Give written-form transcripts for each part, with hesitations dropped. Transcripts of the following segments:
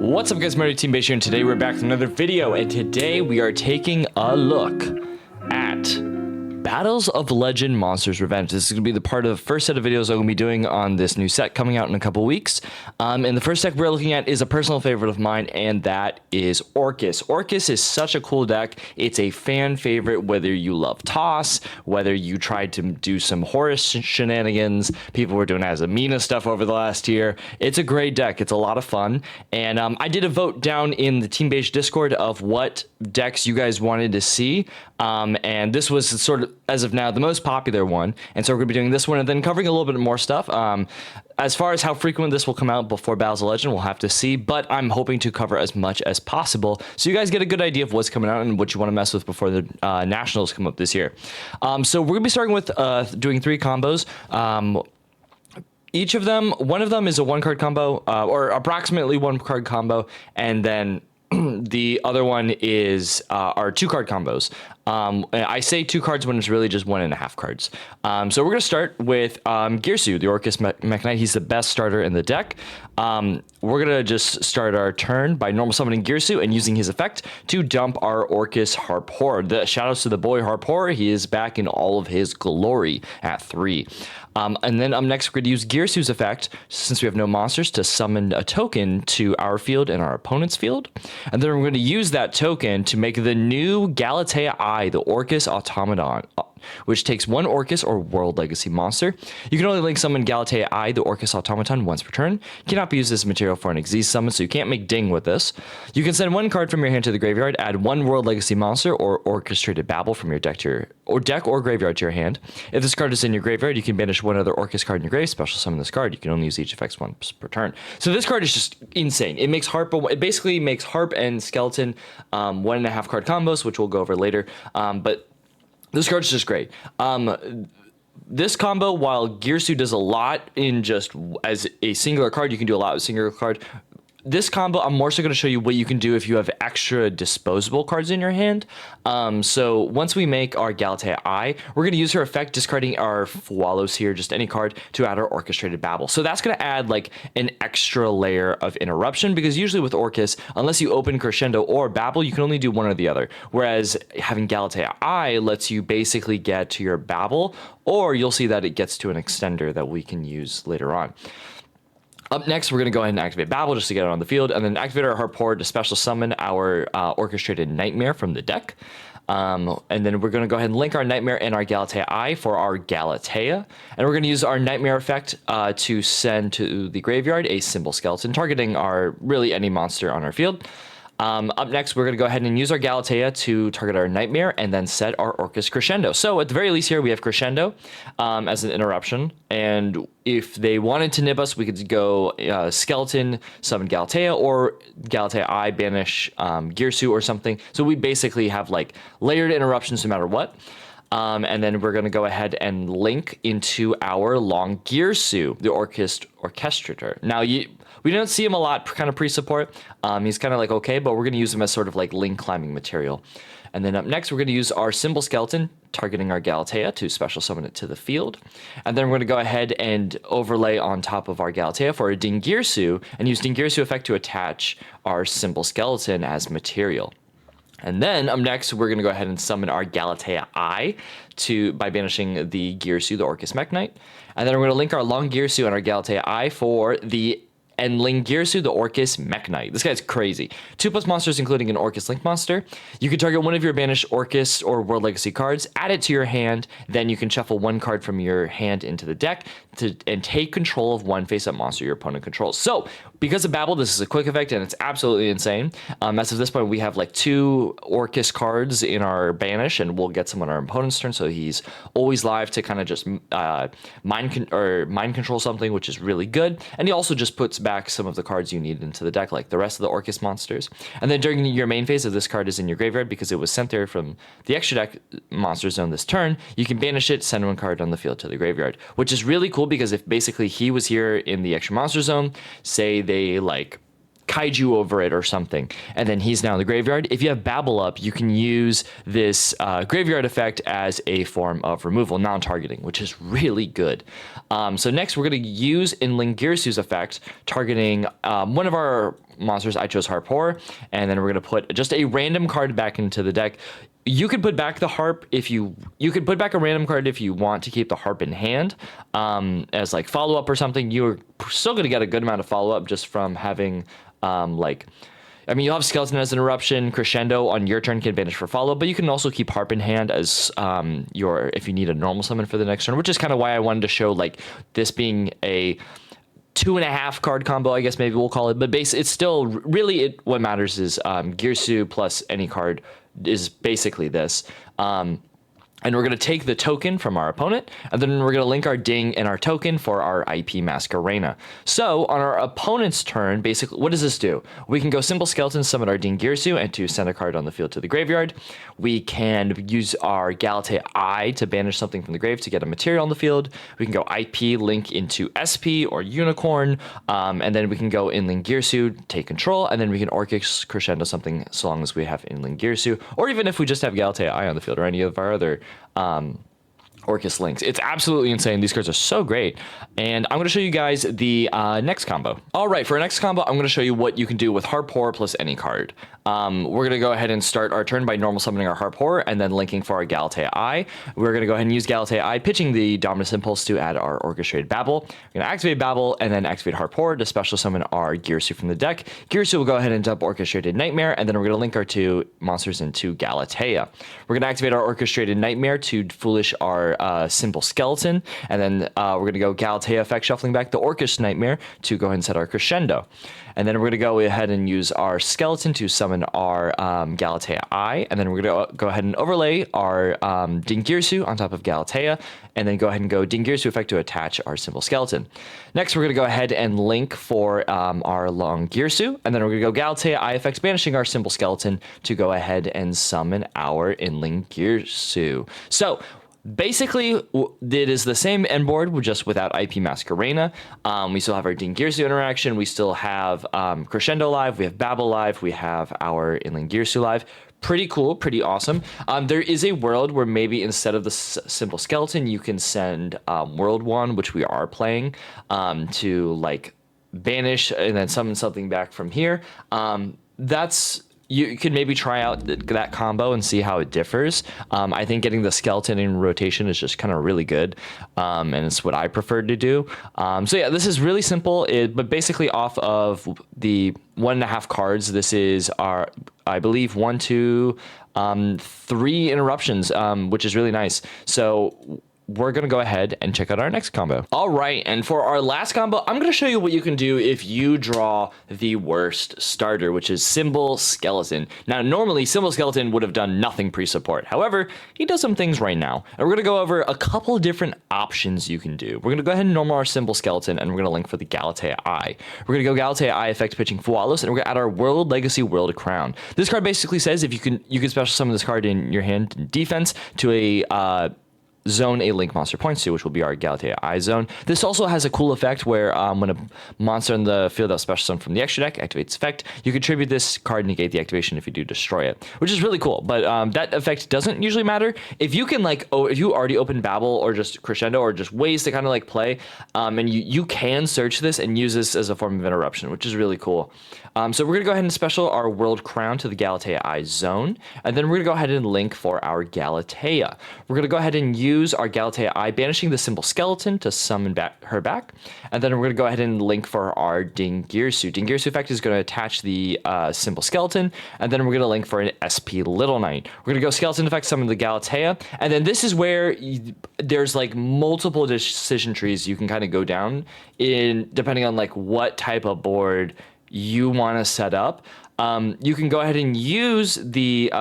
What's up guys, my name is Team Beige here, and today we're back with another video, and today we are taking a look at Battles of Legend Monsters Revenge. This is going to be the part of the first set of videos I'm going to be doing on this new set coming out in a couple weeks. And the first deck we're looking at is a personal favorite of mine, and that is Orcust. Orcust is such a cool deck. It's a fan favorite, whether you love Toss, whether you tried to do some Horus shenanigans. People were doing Azamina stuff over the last year. It's a great deck. It's a lot of fun. And I did a vote down in the Team Beige Discord of what decks you guys wanted to see. And this was sort of, as of now, the most popular one. And so we're going to be doing this one and then covering a little bit more stuff. As far as how frequent this will come out before Battles of Legend, we'll have to see. But I'm hoping to cover as much as possible so you guys get a good idea of what's coming out and what you want to mess with before the Nationals come up this year. So we're going to be starting with doing 3 combos. Each of them, one of them is a 1-card combo, or approximately 1-card combo, and then the other one is our 2-card combos. I say 2 cards when it's really just 1.5 cards. So we're going to start with Gearsu, the Orcust Mech Knight. He's the best starter in the deck. We're going to just start our turn by normal summoning Gearsu and using his effect to dump our Orcust Harpor. The shoutouts to the boy Harpor. He is back in all of his glory at 3. And then next we're going to use Gearsu's effect, since we have no monsters, to summon a token to our field and our opponent's field. And then we're going to use that token to make the new Galatea-I, the Orcust Automaton, which takes 1 Orcust or World Legacy monster. You can only link summon Galatea-I, the Orcust Automaton, once per turn. Cannot be used as material for an Xyz summon, so you can't make ding with this. You can send 1 card from your hand to the graveyard, add 1 World Legacy monster or Orchestrated Babble from your deck or graveyard to your hand. If this card is in your graveyard, you can banish 1 other Orcust card in your grave, special summon this card. You can only use each effect once per turn. So this card is just insane. It makes it basically makes Harp and Skeleton 1.5 card combos, which we'll go over later. But this card's just great. This combo, while Gearsu does a lot in just as a singular card, you can do a lot with a singular card. This combo, I'm more so going to show you what you can do if you have extra disposable cards in your hand. So once we make our Galatea-I, we're going to use her effect, discarding our Wallows here, just any card, to add our Orchestrated Babble. So that's going to add like an extra layer of interruption, because usually with Orcust, unless you open Crescendo or Babble, you can only do one or the other. Whereas having Galatea-I lets you basically get to your Babble, or you'll see that it gets to an extender that we can use later on. Up next, we're going to go ahead and activate Babble just to get it on the field, and then activate our Harpor to special summon our Orchestrated Nightmare from the deck. And then we're going to go ahead and link our Nightmare and our Galatea-I for our Galatea. And we're going to use our Nightmare effect to send to the graveyard a Symbol Skeleton, targeting really any monster on our field. Up next, we're going to go ahead and use our Galatea to target our Nightmare and then set our Orcust Crescendo. So at the very least here, we have Crescendo as an interruption. And if they wanted to nib us, we could go Skeleton, summon Galatea, or Galatea-I, banish Gearsu or something. So we basically have like layered interruptions no matter what. And then we're going to go ahead and link into our long Gearsu, the Orcust Orchestrator. Now, we don't see him a lot kind of pre-support. He's kind of like okay, but we're going to use him as sort of like link climbing material. And then up next, we're going to use our Symbol Skeleton, targeting our Galatea to special summon it to the field. And then we're going to go ahead and overlay on top of our Galatea for a Ding Gearsu, and use Ding Gearsu effect to attach our Symbol Skeleton as material. And then up next, we're going to go ahead and summon our Galatea-I by banishing the Gearsu, the Orcust Mech Knight. And then we're going to link our long Gearsu and our Galatea-I for the Endling Gearsu, the Orcust Mech Knight. This guy's crazy. 2+ monsters, including an Orcust Link monster. You can target one of your banished Orcust or World Legacy cards, add it to your hand, then you can shuffle 1 card from your hand into the deck and take control of 1 face-up monster your opponent controls. So, because of Babble, this is a quick effect, and it's absolutely insane. As of this point, we have like 2 Orcust cards in our banish, and we'll get some on our opponent's turn, so he's always live to kind of just mind control something, which is really good. And he also just puts back some of the cards you need into the deck, like the rest of the Orcust monsters. And then during your main phase, if this card is in your graveyard because it was sent there from the extra deck monster zone this turn, you can banish it, send 1 card on the field to the graveyard, which is really cool, because if basically he was here in the extra monster zone, say they like kaiju over it or something, and then he's now in the graveyard. If you have Babble up, you can use this graveyard effect as a form of removal, non-targeting, which is really good. So next we're going to use Inling Gearsu's effect, targeting one of our monsters. I chose Harpoor, and then we're going to put just a random card back into the deck. You could put back the harp if you could put back a random card if you want to keep the harp in hand as like follow up or something. You're still going to get a good amount of follow up just from having you'll have Skeleton as an eruption. Crescendo on your turn can banish for follow, but you can also keep harp in hand as if you need a normal summon for the next turn, which is kind of why I wanted to show like this being a 2.5 card combo, I guess maybe we'll call it, but it's still really what matters is Gearsu plus any card is basically this. And we're going to take the token from our opponent, and then we're going to link our ding and our token for our IP Masquerena. So on our opponent's turn, basically, what does this do? We can go Simple Skeleton, summon our Ding Gearsu, and to send a card on the field to the graveyard. We can use our Galatea-I to banish something from the grave to get a material on the field. We can go IP, link into SP or Unicorn, and then we can go Inling Gearsu, take control, and then we can Orcust Crescendo something so long as we have Inling Gearsu, or even if we just have Galatea-I on the field or any of our other Orcust links. It's absolutely insane. These cards are so great. And I'm going to show you guys the next combo. All right, for our next combo, I'm going to show you what you can do with Harpoor plus any card. We're going to go ahead and start our turn by normal summoning our Harpoor and then linking for our Galatea-I. We're going to go ahead and use Galatea-I, pitching the Dominus Impulse to add our Orchestrated Babble. We're going to activate Babble and then activate Harpoor to special summon our Gearsu from the deck. Gearsu will go ahead and dump Orchestrated Nightmare, and then we're going to link our two monsters into Galatea. We're going to activate our Orchestrated Nightmare to foolish our Simple Skeleton, and then we're going to go Galatea effect, shuffling back the Orcust Nightmare to go ahead and set our Crescendo. And then we're going to go ahead and use our Skeleton to summon our Galatea-I, and then we're going to go ahead and overlay our Ding Gearsu on top of Galatea, and then go ahead and go Ding Gearsu effect to attach our Simple Skeleton. Next, we're going to go ahead and link for our Long Gearsu, and then we're going to go Galatea-I effects, banishing our Simple Skeleton to go ahead and summon our Inling Gearsu. So basically, it is the same end board, just without IP Masquerena. We still have our Ding Gearsu interaction. We still have Crescendo live. We have Babble live. We have our Inling Gearsu live. Pretty cool, pretty awesome. There is a world where maybe instead of the Simple Skeleton, you can send World 1, which we are playing, to like banish and then summon something back from here. You could maybe try out that combo and see how it differs. I think getting the Skeleton in rotation is just kind of really good, and it's what I prefer to do. So yeah, this is really simple, but basically off of the 1.5 cards, this is our, I believe, 1, 2, 3 interruptions, which is really nice. So we're going to go ahead and check out our next combo. All right, and for our last combo, I'm going to show you what you can do if you draw the worst starter, which is Simple Skeleton. Now, normally, Simple Skeleton would have done nothing pre-support. However, he does some things right now. And we're going to go over a couple of different options you can do. We're going to go ahead and normal our Simple Skeleton, and we're going to link for the Galatea-I. We're going to go Galatea-I effect, pitching Flawless, and we're going to add our World Legacy World Crown. This card basically says if you can special summon this card in your hand in defense to a zone a link monster points to, which will be our Galatea-I zone. This also has a cool effect where when a monster in the field that special summon from the extra deck activates effect, you contribute this card, negate the activation if you do destroy it, which is really cool. But that effect doesn't usually matter. If you can if you already open Babble or just Crescendo or just ways to kind of like play, and you can search this and use this as a form of interruption, which is really cool. So we're going to go ahead and special our World Crown to the Galatea-I zone, and then we're going to go ahead and link for our Galatea. We're going to go ahead and use our Galatea-I, banishing the Simple Skeleton to summon her back, and then we're going to go ahead and link for our Ding Gearsu. Ding Gearsu effect is going to attach the Simple Skeleton, and then we're going to link for an SP Little Knight. We're going to go Skeleton effect, summon the Galatea, and then this is where there's like multiple decision trees you can kind of go down in depending on like what type of board you want to set up. You can go ahead and use the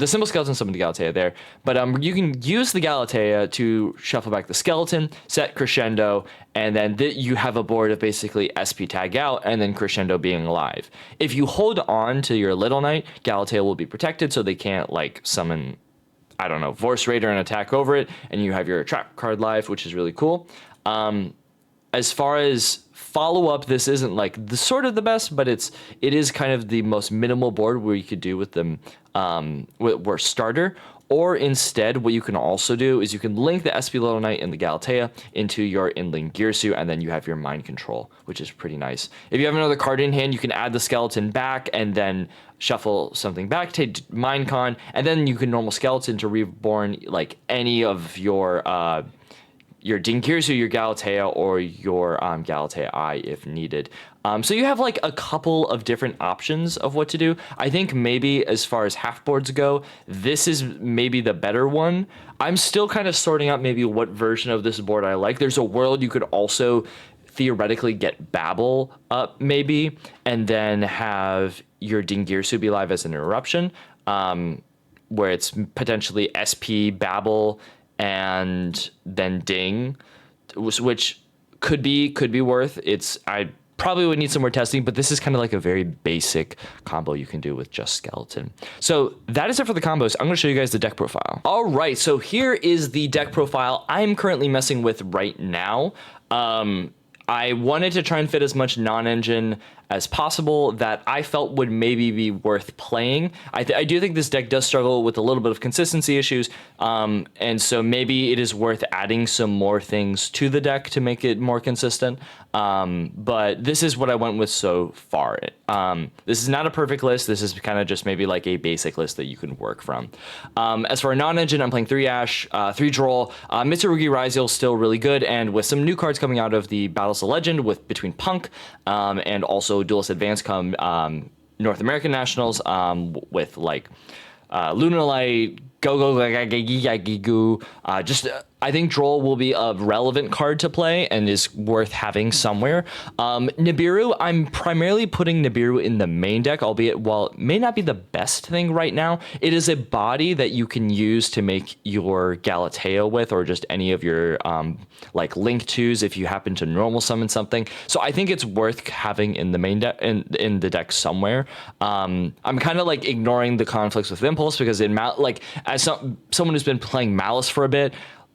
Simple Skeleton summon the Galatea there, but you can use the Galatea to shuffle back the Skeleton, set Crescendo, and then you have a board of basically SP tag out and then Crescendo being alive. If you hold on to your Little Knight, Galatea will be protected so they can't like summon, I don't know, Vorse Raider and attack over it, and you have your trap card live, which is really cool. as far as follow up, this isn't like the sort of the best, but it is kind of the most minimal board where you could do with them with starter. Or instead, what you can also do is you can link the SP Little Knight and the Galatea into your inling Gearsu, and then you have your mind control, which is pretty nice. If you have another card in hand, you can add the skeleton back and then shuffle something back, take mind con, and then you can normal skeleton to reborn like any of your Gearsu, your Galatea, or your Galatea-I if needed. So you have like a couple of different options of what to do. I think maybe as far as half boards go, this is maybe the better one. I'm still kind of sorting out maybe what version of this board I like. There's a world you could also theoretically get Babel up maybe, and then have your Gearsu be live as an interruption, where it's potentially SP Babel and then Ding, which could be worth. I probably would need some more testing, but this is kind of like a very basic combo you can do with just skeleton. So that is it for the combos. I'm going to show you guys the deck profile. All right, so here is the deck profile I'm currently messing with right now. I wanted to try and fit as much non-engine as possible that I felt would maybe be worth playing. I do think this deck does struggle with a little bit of consistency issues, and so maybe it is worth adding some more things to the deck to make it more consistent. But this is what I went with so far. This is not a perfect list. This is kind of just maybe like a basic list that you can work from. As for a non-engine, I'm playing 3 Ash, 3 Droll. Mitsurugi Raziel still really good, and with some new cards coming out of the Battles of Legend between Punk and also Duelist Advance come North American Nationals with like Lunalight, I think Droll will be a relevant card to play and is worth having somewhere. Nibiru, I'm primarily putting Nibiru in the main deck, albeit while it may not be the best thing right now, it is a body that you can use to make your Galatea with, or just any of your like Link 2s if you happen to normal summon something. So I think it's worth having in the main deck, in the deck somewhere. I'm kind of like ignoring the conflicts with Impulse because like as someone who's been playing Malice for a bit,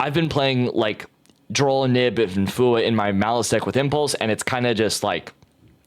I've been playing like Droll, Nib, and Fua in my Malice deck with Impulse, and it's kind of just like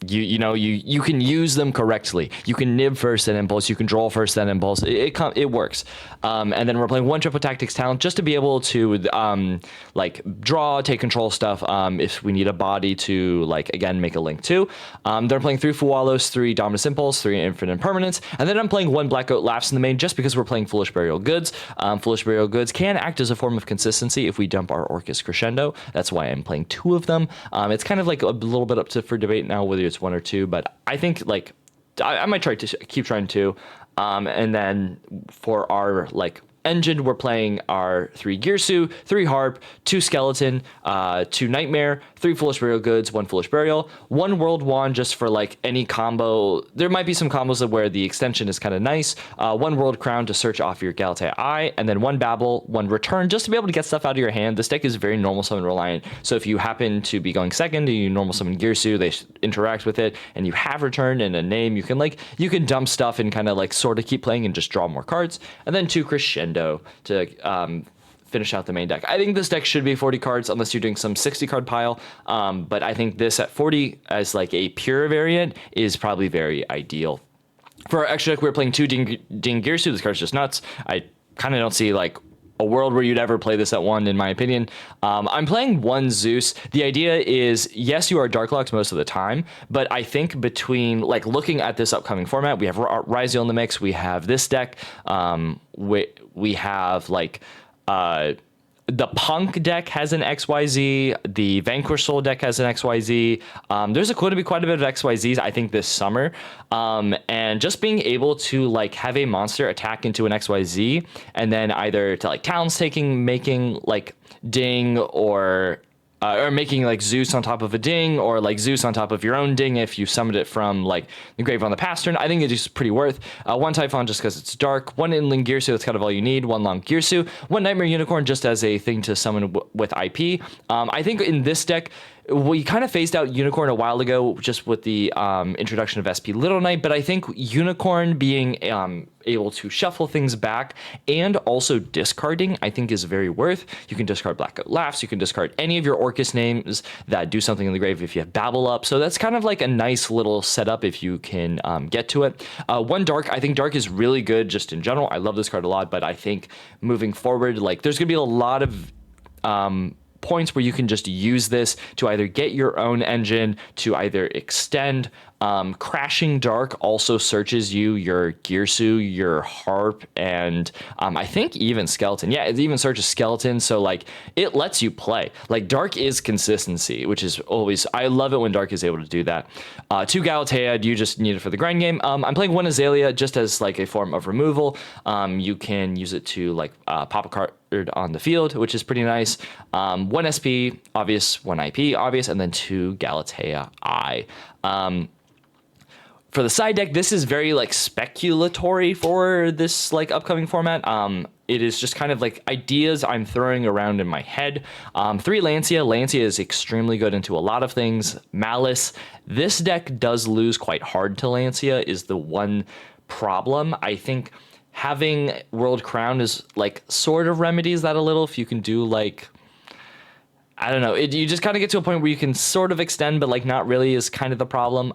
you can use them correctly. You can Nib first, then Impulse. You can Droll first, then Impulse. It works. And then we're playing 1 Triple Tactics Talent just to be able to like draw, take control stuff. If we need a body to like again make a Link 2. Then I'm playing 3 Fualos, 3 Dominus Impulse, 3 Infinite Permanence, and then I'm playing 1 Black Goat Laughs in the main just because we're playing Foolish Burial Goods. Foolish Burial Goods can act as a form of consistency if we dump our Orcust Crescendo. That's why I'm playing 2 of them. It's kind of like a little bit up for debate now whether it's 1 or 2, but I think like I might try to keep trying 2. And then for our like engine, we're playing our 3 Gearsu, 3 Harp, 2 Skeleton, 2 Nightmare, 3 Foolish Burial Goods, 1 Foolish Burial, 1 World Wand just for like any combo. There might be some combos where the extension is kind of nice. 1 World Crown to search off your Galatea-I, and then 1 Babel, 1 Return just to be able to get stuff out of your hand. This deck is very normal summon reliant, so if you happen to be going second and you normal summon Gearsu, they interact with it, and you have Return and a name, you can dump stuff and kind of like sort of keep playing and just draw more cards. And then 2 Crescendo to finish out the main deck. I think this deck should be 40 cards unless you're doing some 60 card pile, but I think this at 40 as like a pure variant is probably very ideal. For our extra deck, we're playing 2 Ding Gearsu. This card's just nuts. I kind of don't see like a world where you'd ever play this at 1, in my opinion. I'm playing 1 Zeus. The idea is, yes, you are Darklocks most of the time, but I think between, like, looking at this upcoming format, we have Raziel in the mix, we have this deck, we have, like, the Punk deck has an XYZ, the Vanquish Soul deck has an XYZ. There's going to be quite a bit of XYZs, I think, this summer. And just being able to like have a monster attack into an XYZ and then either to like Talons making like Ding or making like Zeus on top of a Ding, or like Zeus on top of your own Ding if you summoned it from like the grave on the past turn. I think it is pretty worth. 1 Typhon just because it's dark, 1 Inling Gearsu, that's kind of all you need, 1 Long Gearsu, 1 Nightmare Unicorn just as a thing to summon with IP. I think in this deck, we kind of phased out Unicorn a while ago just with the introduction of SP Little Knight, but I think Unicorn being able to shuffle things back and also discarding, I think is very worth. You can discard Blackout Laughs, you can discard any of your Orcust names that do something in the grave if you have Babble Up, so that's kind of like a nice little setup if you can get to it. One Dark, I think Dark is really good just in general. I love this card a lot, but I think moving forward, like there's gonna be a lot of points where you can just use this to either get your own engine, to either extend. Crashing Dark also searches you your Gearsu, your Harp, and I think even Skeleton. Yeah, it even searches Skeleton, so like it lets you play. Like Dark is consistency, which is always, I love it when Dark is able to do that. 2 Galatea, you just need it for the grind game. I'm playing 1 Azalea just as like a form of removal. You can use it to like pop a card on the field, which is pretty nice. 1 SP, obvious, 1 IP, obvious, and then 2 Galatea-I. For the side deck, this is very like speculatory for this like upcoming format. It is just kind of like ideas I'm throwing around in my head. 3 Lancia. Lancia is extremely good into a lot of things. Malice. This deck does lose quite hard to Lancia is the one problem. I think having World Crown is like sort of remedies that a little. If you can do like, I don't know, you just kind of get to a point where you can sort of extend, but like not really is kind of the problem.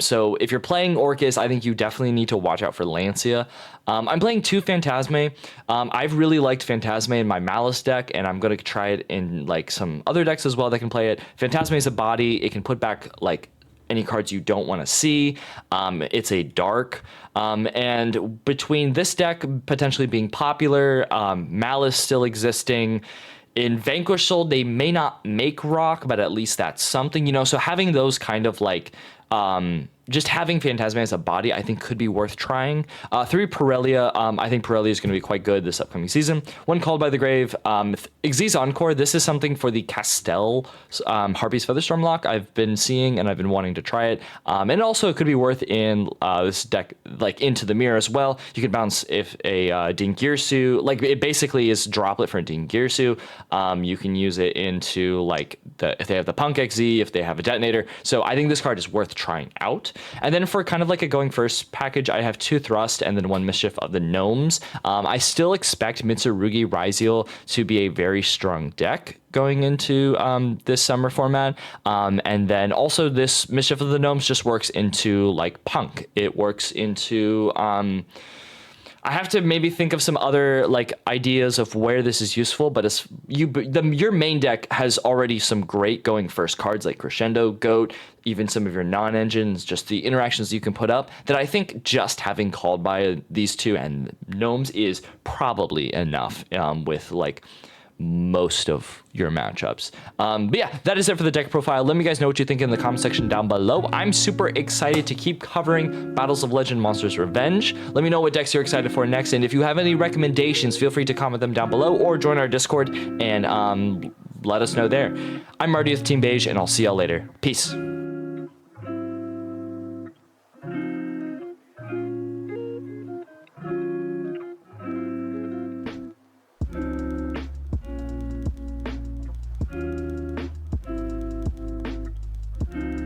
So if you're playing Orcust, I think you definitely need to watch out for Lancia. I'm playing 2 Phantasme. I've really liked Phantasme in my Malice deck, and I'm going to try it in like some other decks as well that can play it. Phantasme is a body. It can put back like any cards you don't want to see. It's a dark. And between this deck potentially being popular, Malice still existing, in Vanquish Soul, they may not make rock, but at least that's something, you know? So having those kind of like, just having Phantasma as a body, I think could be worth trying. 3 Pirellia, I think Pirellia is going to be quite good this upcoming season. 1 Called by the Grave, Xyz Encore, this is something for the Castell Harpy's Featherstorm lock I've been seeing, and I've been wanting to try it. And also it could be worth in this deck, like Into the Mirror as well. You could bounce if a Dean Gearsu, like it basically is droplet for a Dean Gearsu. You can use it into like, if they have the Punk XZ, if they have a Detonator. So I think this card is worth trying out. And then for kind of like a going first package, I have 2 Thrust and then 1 Mischief of the Gnomes. I still expect Mitsurugi Ryzeal to be a very strong deck going into this summer format. And then also this Mischief of the Gnomes just works into like Punk. It works into... I have to maybe think of some other like ideas of where this is useful, but as your main deck has already some great going first cards like Crescendo, Goat, even some of your non-engines, just the interactions you can put up, that I think just having Called by these 2 and Gnomes is probably enough with like most of your matchups. But yeah, that is it for the deck profile. Let me guys know what you think in the comment section down below. I'm super excited to keep covering Battles of Legend Monsters Revenge. Let me know what decks you're excited for next, and if you have any recommendations, feel free to comment them down below or join our Discord and let us know there. I'm Marty with Team Beige, and I'll see y'all later. Peace.